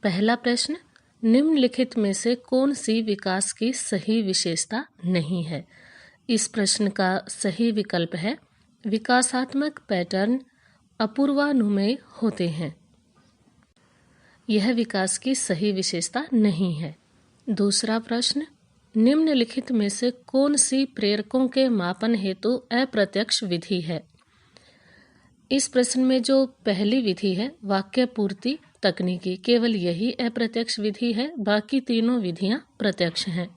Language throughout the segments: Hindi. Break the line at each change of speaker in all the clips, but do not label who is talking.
पहला प्रश्न, निम्नलिखित में से कौन सी विकास की सही विशेषता नहीं है? इस प्रश्न का सही विकल्प है विकासात्मक पैटर्न अपूर्वानुमेय होते हैं। यह विकास की सही विशेषता नहीं है। दूसरा प्रश्न, निम्नलिखित में से कौन सी प्रेरकों के मापन हेतु अप्रत्यक्ष विधि है? इस प्रश्न में जो पहली विधि है वाक्य पूर्ति तकनीकी, केवल यही अप्रत्यक्ष विधि है, बाकी तीनों विधियां प्रत्यक्ष हैं।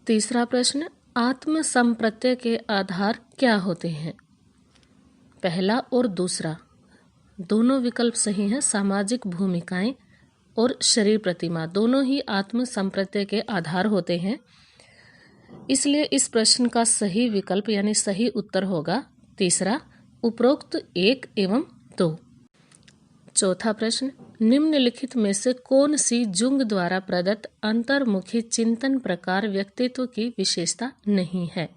तीसरा प्रश्न, आत्म संप्रत्यय के आधार क्या होते हैं? पहला और दूसरा दोनों विकल्प सही हैं। सामाजिक भूमिकाएं और शरीर प्रतिमा दोनों ही आत्म संप्रत्यय के आधार होते हैं। इसलिए इस प्रश्न का सही विकल्प यानी सही उत्तर होगा तीसरा, उपरोक्त 1 एवं 2। चौथा प्रश्न, निम्नलिखित में से कौन सी जुंग द्वारा प्रदत्त अंतर्मुखी चिंतन प्रकार व्यक्तित्व की विशेषता नहीं है?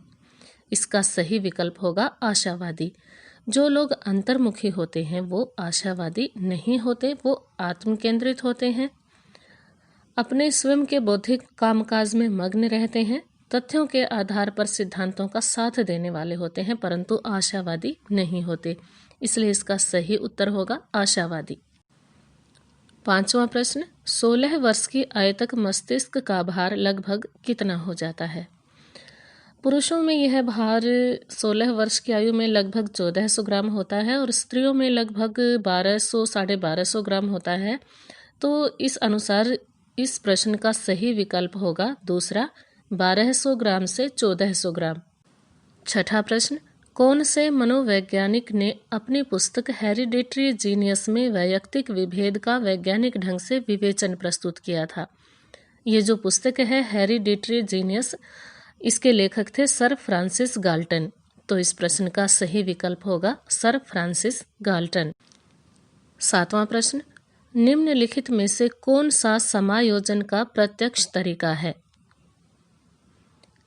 इसका सही विकल्प होगा आशावादी। जो लोग अंतर्मुखी होते हैं वो आशावादी नहीं होते, वो आत्म केंद्रित होते हैं, अपने स्वयं के बौद्धिक कामकाज में मग्न रहते हैं, तथ्यों के आधार पर सिद्धांतों का साथ देने वाले होते हैं, परंतु आशावादी नहीं होते। इसलिए इसका सही उत्तर होगा आशावादी। पांचवा प्रश्न, 16 वर्ष की आयु तक मस्तिष्क का भार लगभग कितना हो जाता है? पुरुषों में यह भार 16 वर्ष की आयु में लगभग 1400 ग्राम होता है और स्त्रियों में लगभग 1200-1250 ग्राम होता है। तो इस अनुसार इस प्रश्न का सही विकल्प होगा दूसरा, 1200 ग्राम से 1400 ग्राम। छठा प्रश्न, कौन से मनोवैज्ञानिक ने अपनी पुस्तक हेरिडिटरी जीनियस में वैयक्तिक विभेद का वैज्ञानिक ढंग से विवेचन प्रस्तुत किया था? ये जो पुस्तक है हेरिडिटरी जीनियस, इसके लेखक थे सर फ्रांसिस गाल्टन। तो इस प्रश्न का सही विकल्प होगा सर फ्रांसिस गाल्टन। सातवां प्रश्न, निम्नलिखित में से कौन सा समायोजन का प्रत्यक्ष तरीका है?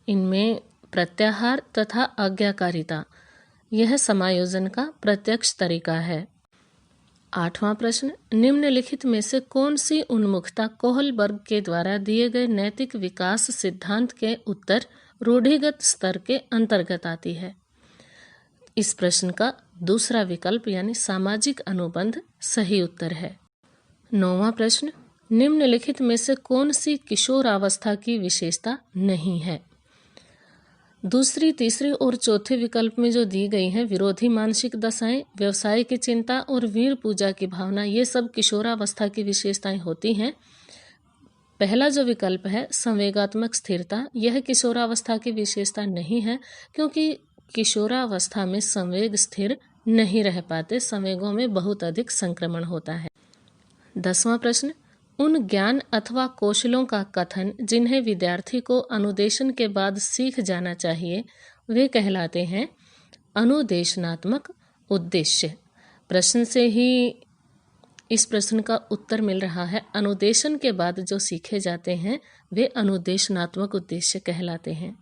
इनमें प्रत्याहार तथा आज्ञाकारिता यह समायोजन का प्रत्यक्ष तरीका है। आठवां प्रश्न, निम्नलिखित में से कौन सी उन्मुखता कोहलबर्ग के द्वारा दिए गए नैतिक विकास सिद्धांत के उत्तर रूढ़िगत स्तर के अंतर्गत आती है? इस प्रश्न का दूसरा विकल्प यानी सामाजिक अनुबंध सही उत्तर है। नौवां प्रश्न, निम्नलिखित में से कौन सी किशोरावस्था की विशेषता नहीं है? दूसरी, तीसरी और चौथे विकल्प में जो दी गई हैं विरोधी मानसिक दशाएं, व्यवसाय की चिंता और वीर पूजा की भावना, ये सब किशोरावस्था की विशेषताएं होती हैं। पहला जो विकल्प है संवेगात्मक स्थिरता, यह किशोरावस्था की विशेषता नहीं है, क्योंकि किशोरावस्था में संवेग स्थिर नहीं रह पाते, संवेगों में बहुत अधिक संक्रमण होता है। 10वां प्रश्न, उन ज्ञान अथवा कौशलों का कथन जिन्हें विद्यार्थी को अनुदेशन के बाद सीख जाना चाहिए वे कहलाते हैं अनुदेशनात्मक उद्देश्य। प्रश्न से ही इस प्रश्न का उत्तर मिल रहा है। अनुदेशन के बाद जो सीखे जाते हैं वे अनुदेशनात्मक उद्देश्य कहलाते हैं।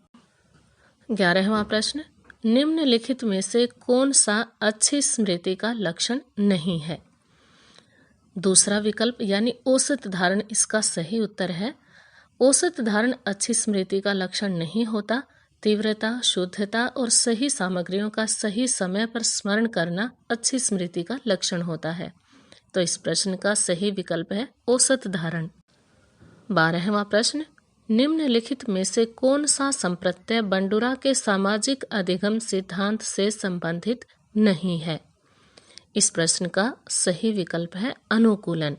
11वां प्रश्न, निम्नलिखित में से कौन सा अच्छी स्मृति का लक्षण नहीं है? दूसरा विकल्प यानी औसत धारण इसका सही उत्तर है। औसत धारण अच्छी स्मृति का लक्षण नहीं होता। तीव्रता, शुद्धता और सही सामग्रियों का सही समय पर स्मरण करना अच्छी स्मृति का लक्षण होता है। तो इस प्रश्न का सही विकल्प है औसत धारण। 12वां प्रश्न, निम्नलिखित में से कौन सा संप्रत्यय बंडुरा के सामाजिक अधिगम सिद्धांत से संबंधित नहीं है? इस प्रश्न का सही विकल्प है अनुकूलन।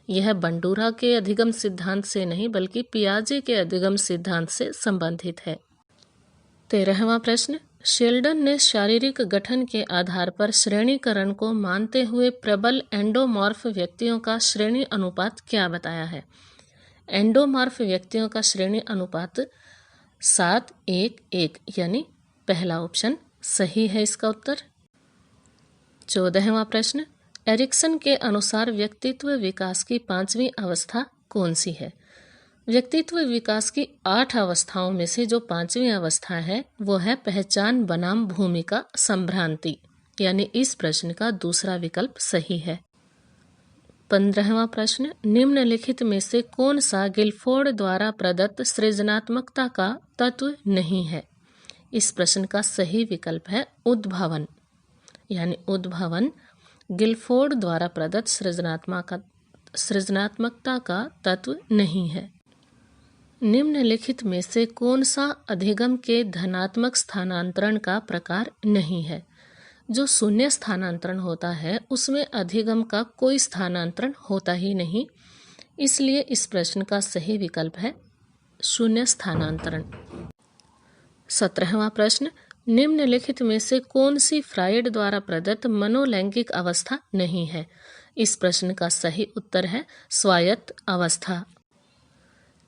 यह बंडुरा के अधिगम सिद्धांत से नहीं बल्कि पियाजे के अधिगम सिद्धांत से संबंधित है। 13वां प्रश्न, शेल्डन ने शारीरिक गठन के आधार पर श्रेणीकरण को मानते हुए प्रबल एंडोमॉर्फ व्यक्तियों का श्रेणी अनुपात क्या बताया है? एंडोमॉर्फ व्यक्तियों का श्रेणी अनुपात 7:1:1 यानी पहला ऑप्शन सही है इसका उत्तर। 14वां प्रश्न, एरिक्सन के अनुसार व्यक्तित्व विकास की 5वीं अवस्था कौन सी है? व्यक्तित्व विकास की 8 अवस्थाओं में से जो 5वीं अवस्था है वो है पहचान बनाम भूमिका संभ्रांति, यानी इस प्रश्न का दूसरा विकल्प सही है। 15वां प्रश्न, निम्नलिखित में से कौन सा गिलफोर्ड द्वारा प्रदत्त सृजनात्मकता का तत्व नहीं है? इस प्रश्न का सही विकल्प है उद्भावन, यानी उद्भावन गिलफोर्ड द्वारा प्रदत्त सृजनात्मकता का तत्व नहीं है। निम्नलिखित में से कौन सा अधिगम के धनात्मक स्थानांतरण का प्रकार नहीं है? जो शून्य स्थानांतरण होता है उसमें अधिगम का कोई स्थानांतरण होता ही नहीं, इसलिए इस प्रश्न का सही विकल्प है शून्य स्थानांतरण। 17वां प्रश्न, निम्नलिखित में से कौन सी फ्राइड द्वारा प्रदत्त मनोलैंगिक अवस्था नहीं है? इस प्रश्न का सही उत्तर है स्वायत्त अवस्था।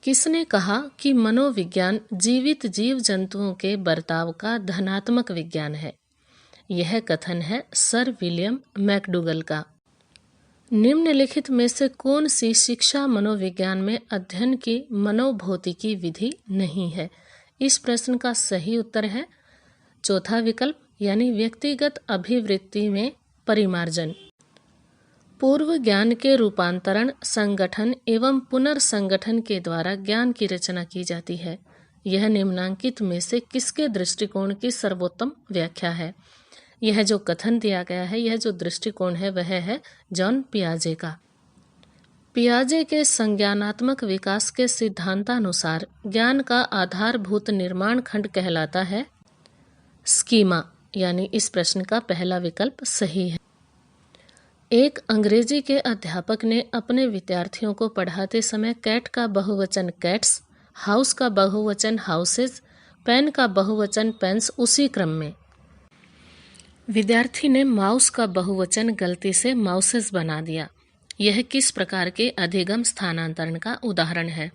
किसने कहा कि मनोविज्ञान जीवित जीव जंतुओं के बर्ताव का धनात्मक विज्ञान है? यह कथन है सर विलियम मैकडूगल का। निम्नलिखित में से कौन सी शिक्षा मनोविज्ञान में अध्ययन की मनोभौतिकी विधि नहीं है? इस प्रश्न का सही उत्तर है चौथा विकल्प, यानी व्यक्तिगत अभिवृत्ति में परिमार्जन। पूर्व ज्ञान के रूपांतरण, संगठन एवं पुनर्संगठन के द्वारा ज्ञान की रचना की जाती है। यह निम्नांकित में से किसके दृष्टिकोण की सर्वोत्तम व्याख्या है? यह जो कथन दिया गया है, यह जो दृष्टिकोण है वह है जॉन पियाजे का। पियाजे के संज्ञानात्मक विकास के सिद्धांतानुसार ज्ञान का आधारभूत निर्माण खंड कहलाता है स्कीमा, यानी इस प्रश्न का पहला विकल्प सही है। एक अंग्रेजी के अध्यापक ने अपने विद्यार्थियों को पढ़ाते समय कैट का बहुवचन कैट्स, हाउस का बहुवचन हाउसेज, पेन का बहुवचन पेन्स उसी क्रम में। विद्यार्थी ने माउस का बहुवचन गलती से माउसेस बना दिया। यह किस प्रकार के अधिगम स्थानांतरण का उदाहरण है?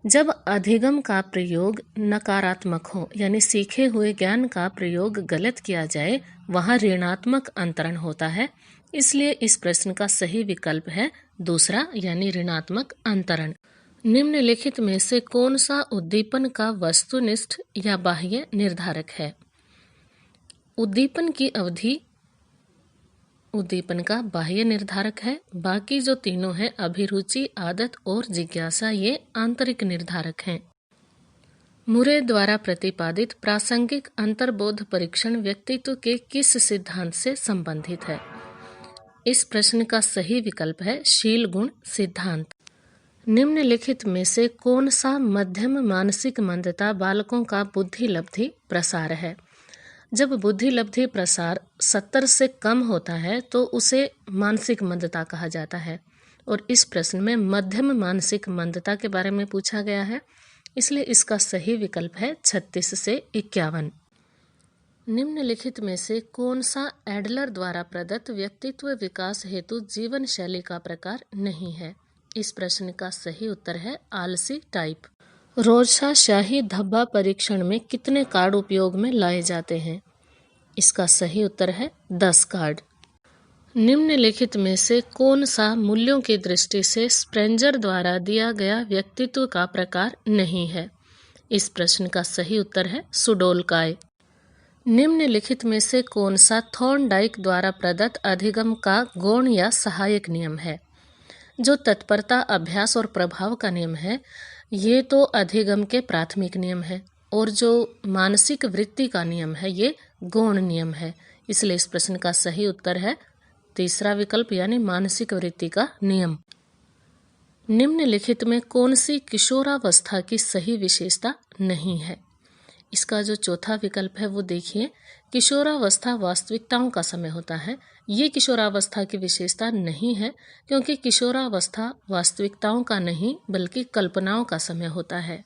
जब अधिगम का प्रयोग नकारात्मक हो, यानी सीखे हुए ज्ञान का प्रयोग गलत किया जाए, वहाँ ऋणात्मक अंतरण होता है। इसलिए इस प्रश्न का सही विकल्प है दूसरा, यानी ऋणात्मक अंतरण। निम्नलिखित में से कौन सा उद्दीपन का वस्तुनिष्ठ या बाह्य निर्धारक है? उद्दीपन की अवधि उद्दीपन का बाह्य निर्धारक है। बाकी जो तीनों हैं, अभिरुचि, आदत और जिज्ञासा, ये आंतरिक निर्धारक हैं। मुरे द्वारा प्रतिपादित प्रासंगिक अंतर्बोध परीक्षण व्यक्तित्व के किस सिद्धांत से संबंधित है? इस प्रश्न का सही विकल्प है शील गुण सिद्धांत। निम्नलिखित में से कौन सा मध्यम मानसिक मंदता बालकों का बुद्धि लब्धि प्रसार है? जब बुद्धि लब्धि प्रसार 70 से कम होता है तो उसे मानसिक मंदता कहा जाता है, और इस प्रश्न में मध्यम मानसिक मंदता के बारे में पूछा गया है, इसलिए इसका सही विकल्प है 36 से 51। निम्नलिखित में से कौन सा एडलर द्वारा प्रदत्त व्यक्तित्व विकास हेतु जीवन शैली का प्रकार नहीं है? इस प्रश्न का सही उत्तर है आलसी टाइप। रोरशा शाही धब्बा परीक्षण में कितने कार्ड उपयोग में लाए जाते हैं? इसका सही उत्तर है 10 कार्ड। निम्नलिखित में से कौन सा मूल्यों की दृष्टि से स्प्रेंजर द्वारा दिया गया व्यक्तित्व का प्रकार नहीं है? इस प्रश्न का सही उत्तर है सुडोलकाय। निम्नलिखित में से कौन सा थॉर्नडाइक द्वारा प्रदत्त अधिगम का गौण या सहायक नियम है? जो तत्परता, अभ्यास और प्रभाव का नियम है, ये तो अधिगम के प्राथमिक नियम है, और जो मानसिक वृत्ति का नियम है ये गौण नियम है। इसलिए इस प्रश्न का सही उत्तर है तीसरा विकल्प, यानी मानसिक वृत्ति का नियम। निम्नलिखित में कौन सी किशोरावस्था की सही विशेषता नहीं है? इसका जो चौथा विकल्प है वो देखिए, किशोरावस्था वास्तविकताओं का समय होता है। ये किशोरावस्था की विशेषता नहीं है, क्योंकि किशोरावस्था वास्तविकताओं का नहीं बल्कि कल्पनाओं का समय होता है।